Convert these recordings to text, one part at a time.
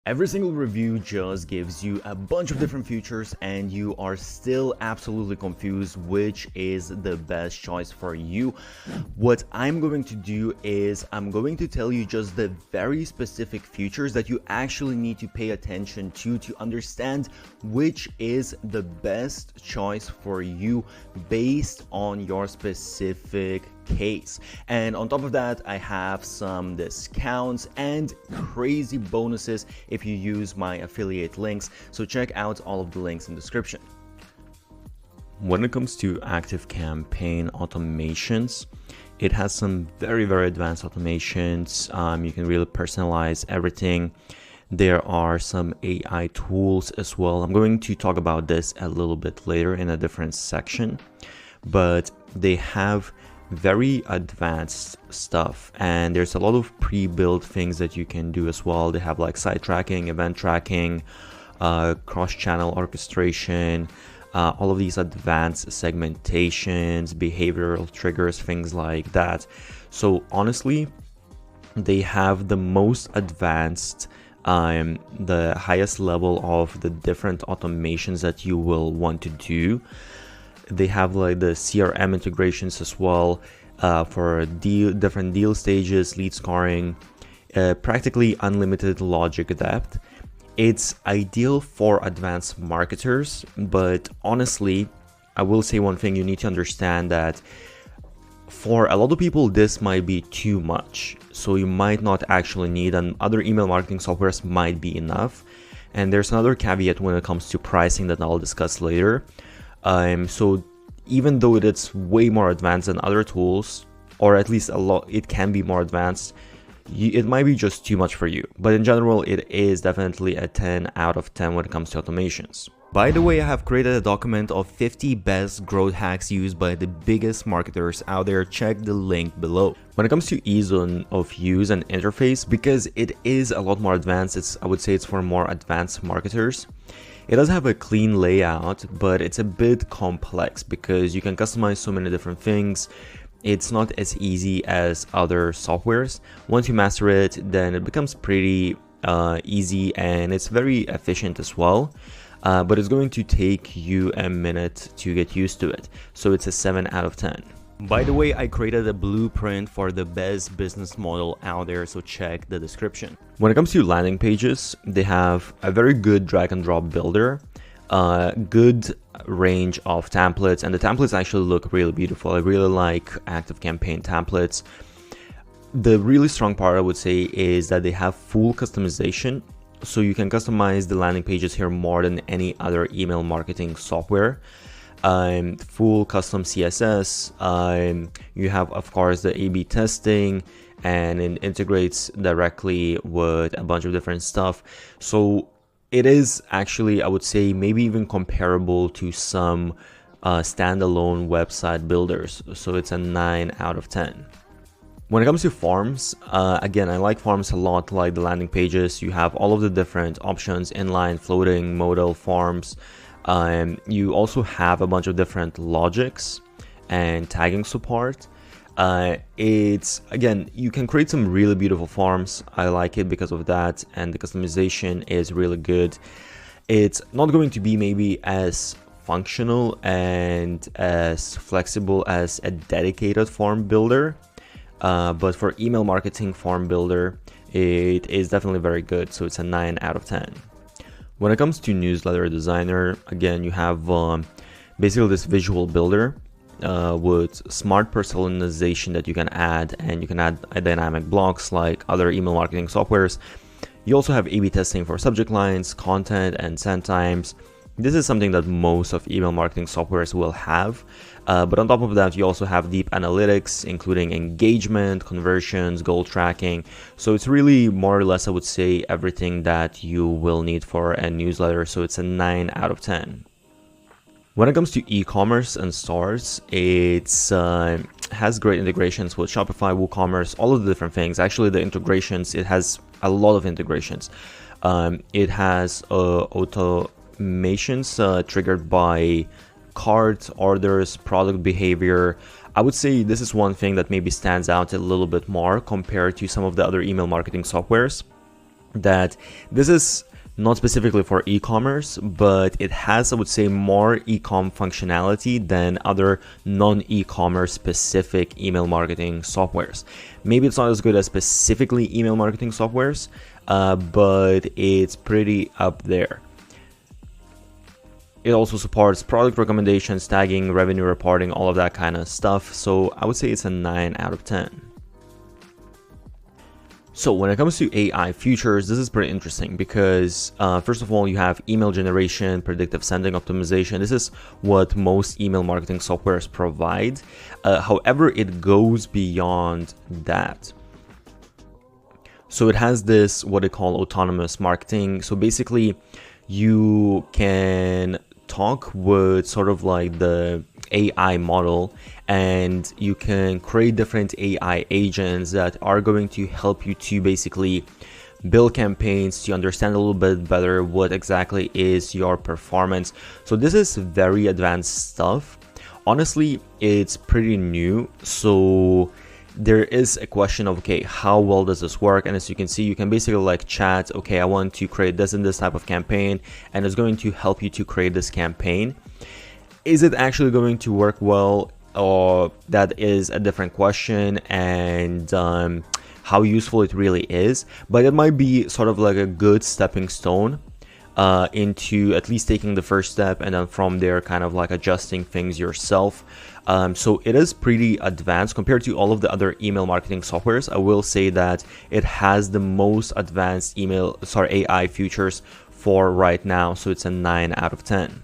Every single review just gives you a bunch of different features and you are still absolutely confused which is the best choice for you. What I'm going to do is I'm going to tell you just the very specific features that you actually need to pay attention to understand which is the best choice for you based on your specific case. And on top of that, I have some discounts and crazy bonuses if you use my affiliate links, so check out all of the links in the description. When it comes to ActiveCampaign automations, it has some very advanced automations. You can really personalize everything. There are some AI tools as well. I'm going to talk about this a little bit later in a different section, but they have very advanced stuff, and there's a lot of pre-built things that you can do as well. They have like site tracking, event tracking, cross-channel orchestration, all of these advanced segmentations, behavioral triggers, things like that. So honestly, they have the most advanced, the highest level of the different automations that you will want to do. They have like the CRM integrations as well, for different deal stages, lead scoring, practically unlimited logic depth. It's ideal for advanced marketers, but honestly, I will say one thing: you need to understand that for a lot of people this might be too much, so you might not actually need, and other email marketing softwares might be enough. And there's another caveat when it comes to pricing that I'll discuss later. So even though it's way more advanced than other tools, or at least it can be more advanced, it might be just too much for you. But in general, it is definitely a 10 out of 10 when it comes to automations. By the way, I have created a document of 50 best growth hacks used by the biggest marketers out there. Check the link below. When it comes to ease of use and interface, because it is a lot more advanced, I would say it's for more advanced marketers. It does have a clean layout, but it's a bit complex because you can customize so many different things. It's not as easy as other softwares. Once you master it, then it becomes pretty easy, and it's very efficient as well. But it's going to take you a minute to get used to it. So it's a 7 out of 10. By the way, I created a blueprint for the best business model out there, so check the description. When it comes to landing pages, they have a very good drag and drop builder, good range of templates, and the templates actually look really beautiful. I really like ActiveCampaign templates. The really strong part, I would say, is that they have full customization, so you can customize the landing pages here more than any other email marketing software. Full custom CSS. You have, of course, the A/B testing, and it integrates directly with a bunch of different stuff. So it is actually, I would say, maybe even comparable to some standalone website builders. So it's a 9 out of 10. When it comes to forms, again, I like forms a lot, like the landing pages. You have all of the different options: inline, floating, modal forms. You also have a bunch of different logics and tagging support. It's, again, you can create some really beautiful forms. I like it because of that, and the customization is really good. It's not going to be maybe as functional and as flexible as a dedicated form builder, but for email marketing form builder, it is definitely very good. So it's a 9 out of 10. When it comes to newsletter designer, again, you have basically this visual builder with smart personalization that you can add, and you can add dynamic blocks like other email marketing softwares. You also have A/B testing for subject lines, content, and send times. This is something that most of email marketing softwares will have, but on top of that, you also have deep analytics, including engagement, conversions, goal tracking. So it's really more or less, I would say, everything that you will need for a newsletter. So it's a 9 out of 10. When it comes to e-commerce and stores, it's has great integrations with Shopify, WooCommerce, all of the different things. Actually, the integrations, it has a lot of integrations. It has automations triggered by cart orders, product behavior. I would say this is one thing that maybe stands out a little bit more compared to some of the other email marketing softwares. that this is not specifically for e-commerce, but it has, I would say, more e-com functionality than other non-e-commerce specific email marketing softwares. Maybe it's not as good as specifically email marketing softwares, but it's pretty up there. It also supports product recommendations, tagging, revenue reporting, all of that kind of stuff. So I would say it's a 9 out of 10. So when it comes to AI features, this is pretty interesting because first of all, you have email generation, predictive sending optimization. This is what most email marketing softwares provide. However, it goes beyond that. So it has this, what they call autonomous marketing. So basically you can talk with sort of like the AI model, and you can create different AI agents that are going to help you to basically build campaigns, to understand a little bit better what exactly is your performance. So this is very advanced stuff. Honestly, it's pretty new, so there is a question of, okay, how well does this work? And as you can see, you can basically like chat, okay, I want to create this and this type of campaign, and it's going to help you to create this campaign. Is it actually going to work well? Or that is a different question, and how useful it really is. But it might be sort of like a good stepping stone into at least taking the first step, and then from there kind of like adjusting things yourself. So it is pretty advanced compared to all of the other email marketing softwares. I will say that it has the most advanced AI features for right now. So it's a 9 out of 10.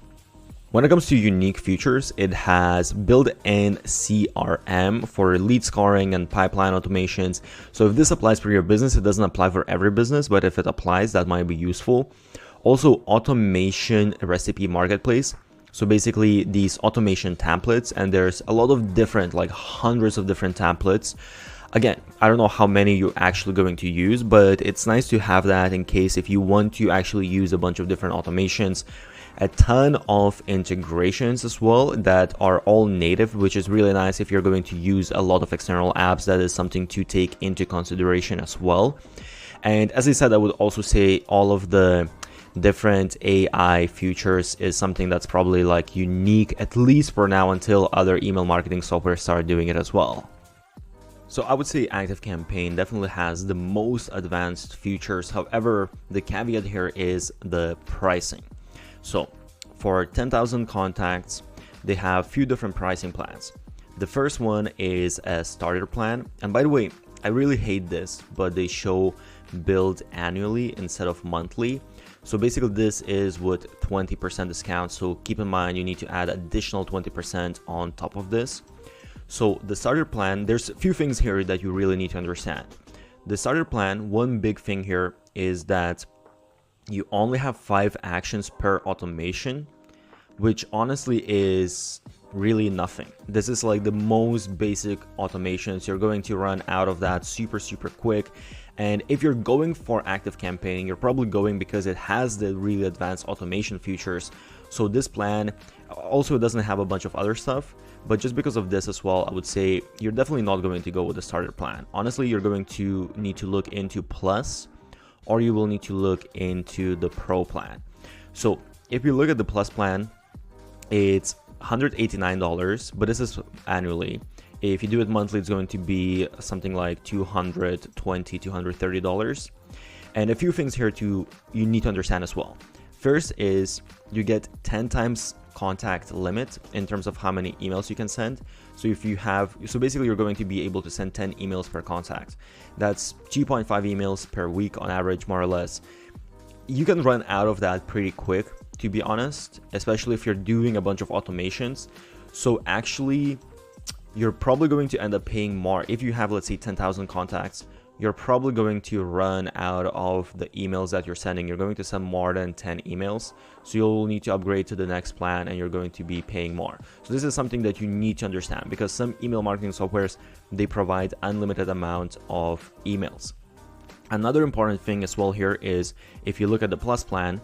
When it comes to unique features, it has built-in CRM for lead scoring and pipeline automations. So if this applies for your business, it doesn't apply for every business, but if it applies, that might be useful. Also, automation recipe marketplace. So basically these automation templates, and there's a lot of different, like hundreds of different templates. Again, I don't know how many you're actually going to use, but it's nice to have that in case if you want to actually use a bunch of different automations. A ton of integrations as well that are all native, which is really nice if you're going to use a lot of external apps. That is something to take into consideration as well. And as I said, I would also say all of the different AI features is something that's probably like unique, at least for now, until other email marketing software start doing it as well. So I would say ActiveCampaign definitely has the most advanced features. However, the caveat here is the pricing. So for 10,000 contacts, they have a few different pricing plans. The first one is a starter plan. And by the way, I really hate this, but they show billed annually instead of monthly. So basically this is with 20% discount. So keep in mind, you need to add additional 20% on top of this. So the starter plan, there's a few things here that you really need to understand. The starter plan, one big thing here is that you only have 5 actions per automation, which honestly is really nothing. This is like the most basic automations. You're going to run out of that super quick. And if you're going for ActiveCampaign, you're probably going because it has the really advanced automation features. So this plan also doesn't have a bunch of other stuff, but just because of this as well, I would say you're definitely not going to go with the starter plan. Honestly, you're going to need to look into Plus, or you will need to look into the Pro plan. So if you look at the Plus plan, it's $189, but this is annually. If you do it monthly, it's going to be something like $220, $230. And a few things here you need to understand as well. First is you get 10 times contact limit in terms of how many emails you can send. So basically you're going to be able to send 10 emails per contact. That's 2.5 emails per week on average, more or less. You can run out of that pretty quick, to be honest, especially if you're doing a bunch of automations. So actually, you're probably going to end up paying more. If you have, let's say, 10,000 contacts, you're probably going to run out of the emails that you're sending. You're going to send more than 10 emails. So you'll need to upgrade to the next plan and you're going to be paying more. So this is something that you need to understand, because some email marketing softwares, they provide unlimited amount of emails. Another important thing as well here is if you look at the Plus plan,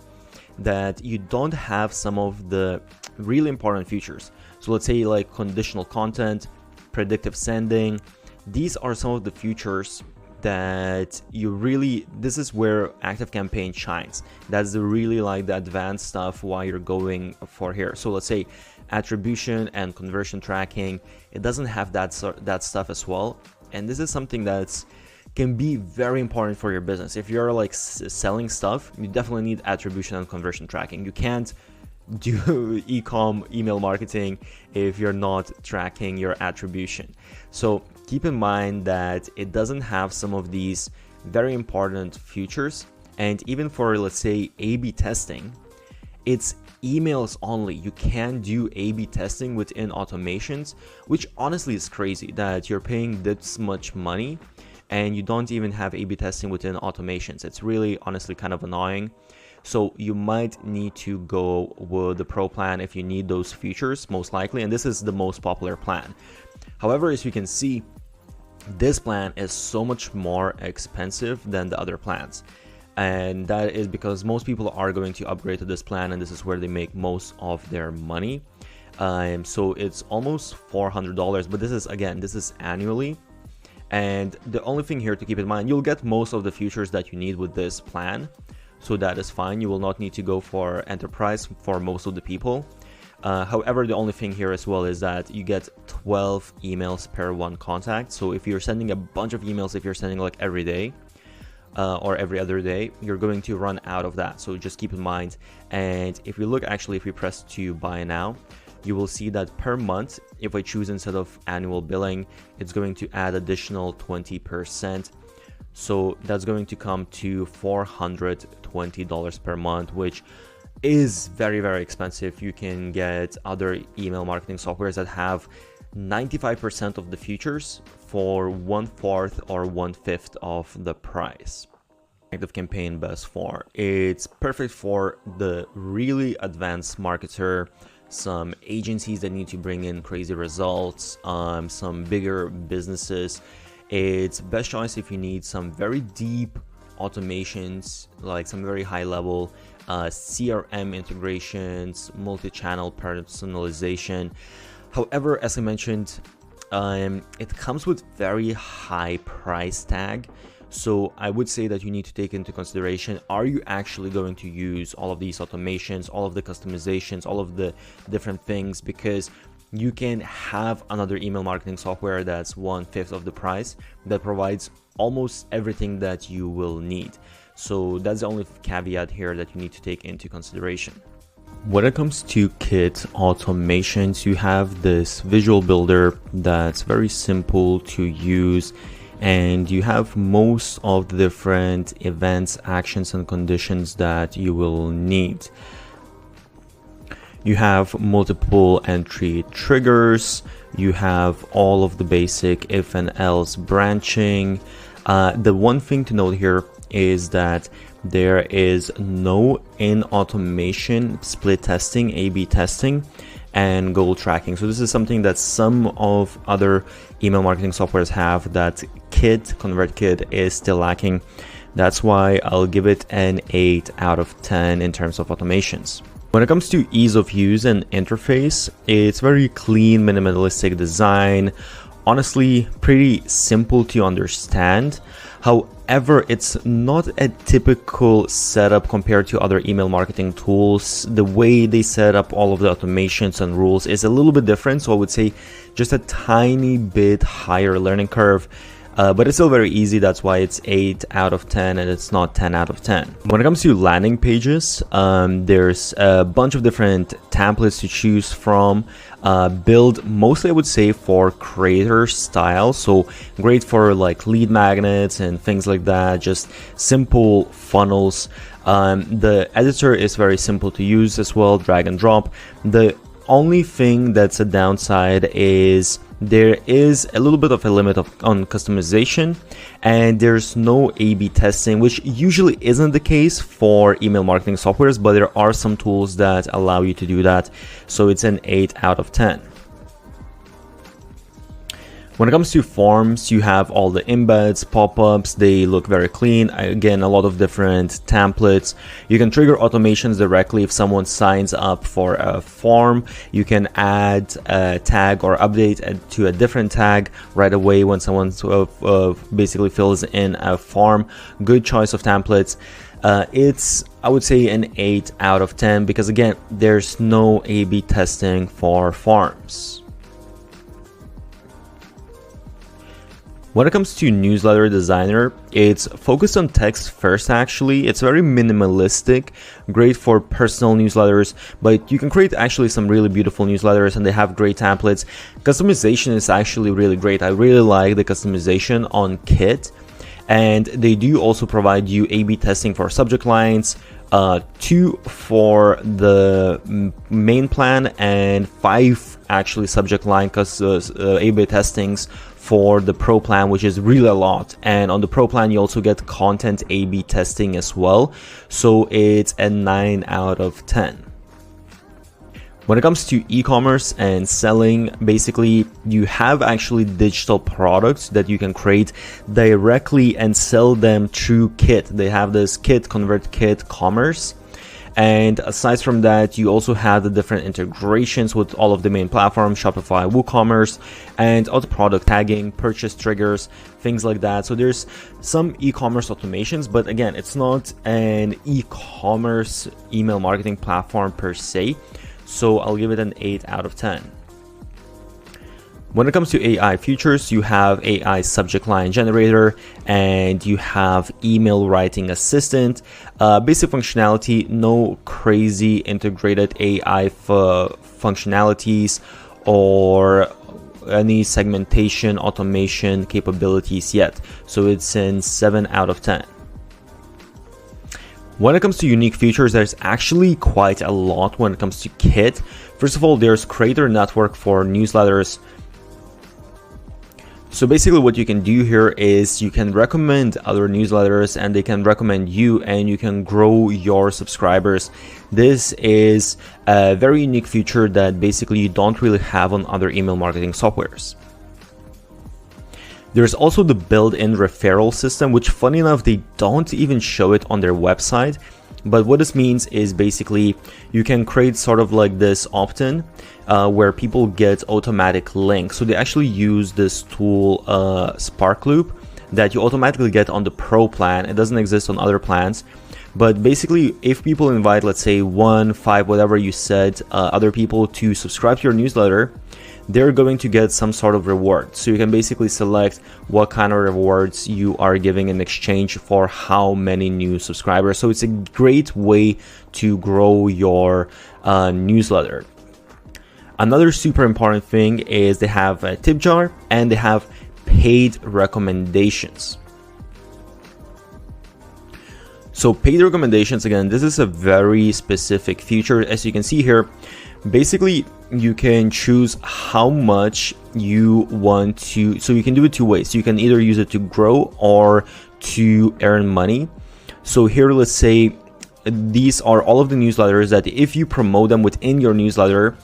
that you don't have some of the really important features. So let's say like conditional content, predictive sending. These are some of the features that this is where ActiveCampaign shines. That's really like the advanced stuff why you're going for here. So let's say attribution and conversion tracking, it doesn't have that stuff as well. And this is something that's can be very important for your business. If you're like selling stuff, you definitely need attribution and conversion tracking. You can't do email marketing if you're not tracking your attribution. So keep in mind that it doesn't have some of these very important features. And even for, let's say, A/B testing, it's emails only. You can do A/B testing within automations, which honestly is crazy that you're paying this much money and you don't even have A/B testing within automations. It's really honestly kind of annoying. So you might need to go with the Pro plan if you need those features, most likely, and this is the most popular plan. However, as you can see, this plan is so much more expensive than the other plans. And that is because most people are going to upgrade to this plan, and this is where they make most of their money. So it's almost $400, but this is annually. And the only thing here to keep in mind, you'll get most of the features that you need with this plan. So that is fine. You will not need to go for enterprise for most of the people. However, the only thing here as well is that you get 12 emails per one contact. So if you're sending a bunch of emails, if you're sending like every day or every other day, you're going to run out of that. So just keep in mind. And if we look, actually, if we press to buy now, you will see that per month, if I choose instead of annual billing, it's going to add additional 20%. So that's going to come to $420 per month, which is very, very expensive. You can get other email marketing softwares that have 95% of the features for 1/4 or 1/5 of the price. ActiveCampaign best for. It's perfect for the really advanced marketer, some agencies that need to bring in crazy results, some bigger businesses. It's best choice if you need some very deep automations, like some very high level CRM integrations, multi-channel personalization. However, as I mentioned, it comes with very high price tag. So I would say that you need to take into consideration, are you actually going to use all of these automations, all of the customizations, all of the different things? Because you can have another email marketing software that's 1/5 of the price that provides almost everything that you will need. So that's the only caveat here that you need to take into consideration. When it comes to Kit automations, you have this visual builder that's very simple to use, and you have most of the different events, actions, and conditions that you will need. You have multiple entry triggers. You have all of the basic if and else branching. The one thing to note here is that there is no in automation split testing, A/B testing, and goal tracking. So this is something that some of other email marketing softwares have that ConvertKit is still lacking. That's why I'll give it an 8 out of 10 in terms of automations. When it comes to ease of use and interface, it's very clean, minimalistic design. Honestly, pretty simple to understand. However, it's not a typical setup compared to other email marketing tools. The way they set up all of the automations and rules is a little bit different. So I would say just a tiny bit higher learning curve. But it's still very easy. That's why it's 8 out of 10 and it's not 10 out of 10. When it comes to landing pages, there's a bunch of different templates to choose from. Build mostly, I would say, for creator style. So great for like lead magnets and things like that. Just simple funnels. The editor is very simple to use as well. Drag and drop. The only thing that's a downside is there is a little bit of a limit on customization, and there's no A/B testing, which usually isn't the case for email marketing softwares, but there are some tools that allow you to do that. So it's an 8 out of 10. When it comes to forms, you have all the embeds, pop-ups, they look very clean. Again, a lot of different templates. You can trigger automations directly if someone signs up for a form. You can add a tag or update to a different tag right away when someone basically fills in a form. Good choice of templates. It's, I would say, an 8 out of 10 because again, there's no A/B testing for forms. When it comes to Newsletter Designer, it's focused on text first actually. It's very minimalistic, great for personal newsletters, but you can create actually some really beautiful newsletters and they have great templates. Customization is actually really great. I really like the customization on Kit, and they do also provide you A/B testing for subject lines, 2 for the main plan and 5 actually subject line A/B testings for the Pro plan, which is really a lot. And on the Pro plan, you also get content A/B testing as well. So it's a 9 out of 10. When it comes to e-commerce and selling, basically you have actually digital products that you can create directly and sell them through Kit. They have this Kit, ConvertKit commerce. And aside from that, you also have the different integrations with all of the main platforms, Shopify, WooCommerce, and auto product tagging, purchase triggers, things like that. So there's some e-commerce automations, but again, it's not an e-commerce email marketing platform per se. So I'll give it an 8 out of 10. When it comes to AI features, you have AI subject line generator and you have email writing assistant. Basic functionality, no crazy integrated AI functionalities or any segmentation automation capabilities yet. So it's in 7 out of 10. When it comes to unique features, there's actually quite a lot when it comes to Kit. First of all, there's creator network for newsletters. So basically what you can do here is you can recommend other newsletters and they can recommend you and you can grow your subscribers. This is a very unique feature that basically you don't really have on other email marketing softwares. There's also the built-in referral system, which funny enough, they don't even show it on their website. But what this means is basically you can create sort of like this opt-in where people get automatic links. So they actually use this tool SparkLoop that you automatically get on the Pro plan. It doesn't exist on other plans. But basically, if people invite, let's say 1, 5, whatever you said, other people to subscribe to your newsletter, they're going to get some sort of reward. So you can basically select what kind of rewards you are giving in exchange for how many new subscribers. So it's a great way to grow your newsletter. Another super important thing is they have a tip jar and they have paid recommendations. So paid recommendations, again, this is a very specific feature. As you can see here, basically you can choose how much you want to, so you can do it 2 ways. You can either use it to grow or to earn money. So here, let's say these are all of the newsletters that if you promote them within your newsletter,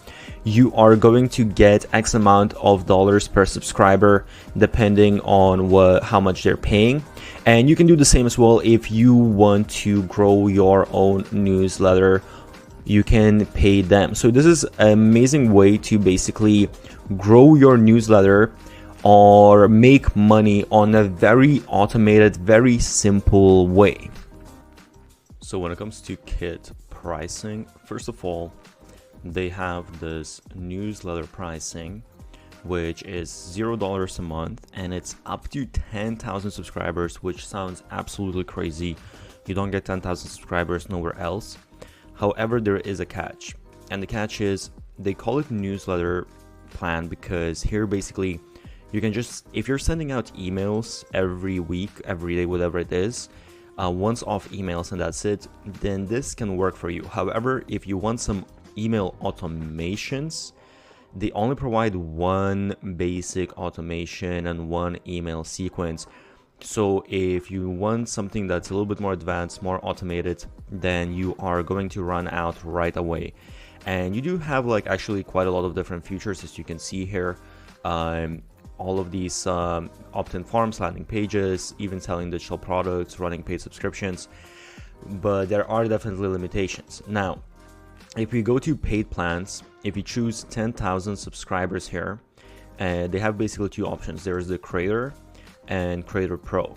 you are going to get X amount of dollars per subscriber depending on how much they're paying. And you can do the same as well if you want to grow your own newsletter. You can pay them. So this is an amazing way to basically grow your newsletter or make money on a very automated, very simple way. So when it comes to Kit pricing, first of all, they have this newsletter pricing, which is $0 a month, and it's up to 10,000 subscribers, which sounds absolutely crazy. You don't get 10,000 subscribers nowhere else. However, there is a catch, and the catch is they call it newsletter plan because here basically you can just, if you're sending out emails every week, every day, whatever it is, once off emails and that's it, then this can work for you. However, if you want some email automations, they only provide one basic automation and one email sequence. So if you want something that's a little bit more advanced, more automated, then you are going to run out right away. And you do have like actually quite a lot of different features, as you can see here. all of these opt-in forms, landing pages, even selling digital products, running paid subscriptions, but there are definitely limitations. Now, if we go to paid plans, if you choose 10,000 subscribers here, they have basically two options. There's the Creator and Creator Pro.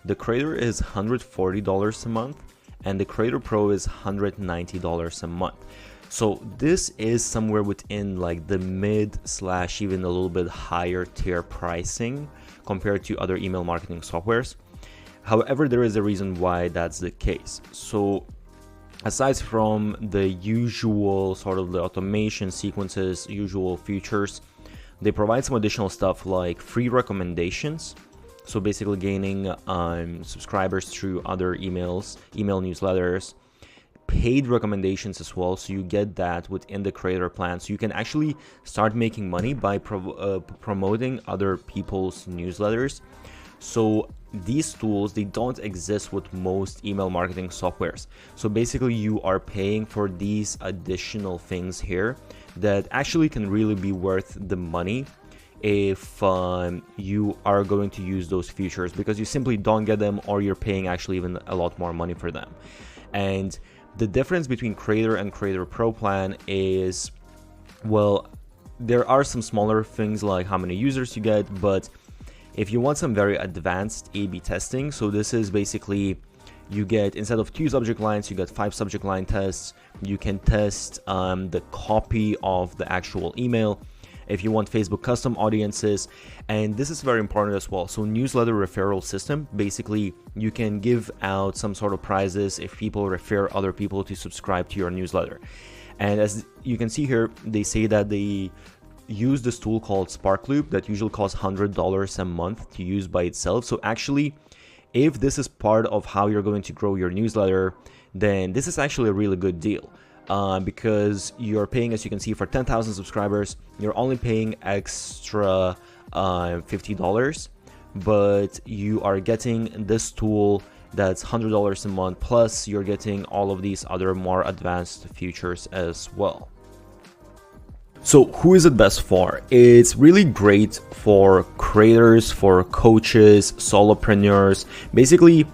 The Creator is $140 a month, and the Creator Pro is $190 a month. So this is somewhere within like the mid / even a little bit higher tier pricing compared to other email marketing softwares. However, there is a reason why that's the case. So aside from the usual sort of the automation sequences, usual features, they provide some additional stuff like free recommendations. So basically gaining subscribers through other email newsletters, paid recommendations as well. So you get that within the Creator plan. So you can actually start making money by promoting other people's newsletters. So these tools, they don't exist with most email marketing softwares. So basically you are paying for these additional things here that actually can really be worth the money if you are going to use those features, because you simply don't get them, or you're paying actually even a lot more money for them. And the difference between Creator and Creator Pro plan is, well, there are some smaller things like how many users you get, but if you want some very advanced A/B testing, so this is basically you get, instead of 2 subject lines, you get 5 subject line tests. You can test the copy of the actual email. If you want Facebook custom audiences, and this is very important as well. So newsletter referral system, basically you can give out some sort of prizes if people refer other people to subscribe to your newsletter. And as you can see here, they say that they use this tool called SparkLoop that usually costs $100 a month to use by itself. So actually, if this is part of how you're going to grow your newsletter, then this is actually a really good deal. Because you're paying, as you can see, for 10,000 subscribers, you're only paying extra $50, but you are getting this tool that's $100 a month, plus you're getting all of these other more advanced features as well. So who is it best for? It's really great for creators, for coaches, solopreneurs. Basically,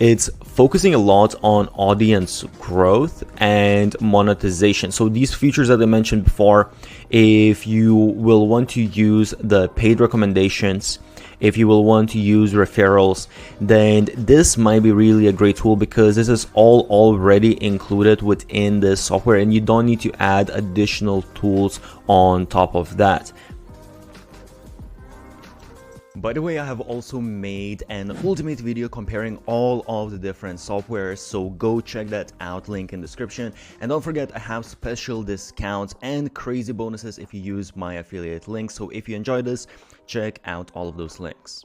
it's focusing a lot on audience growth and monetization. So these features that I mentioned before, if you will want to use the paid recommendations, if you will want to use referrals, then this might be really a great tool, because this is all already included within the software and you don't need to add additional tools on top of that. By the way, I have also made an ultimate video comparing all of the different softwares, so go check that out, link in description. And don't forget, I have special discounts and crazy bonuses if you use my affiliate link. So if you enjoyed this, check out all of those links.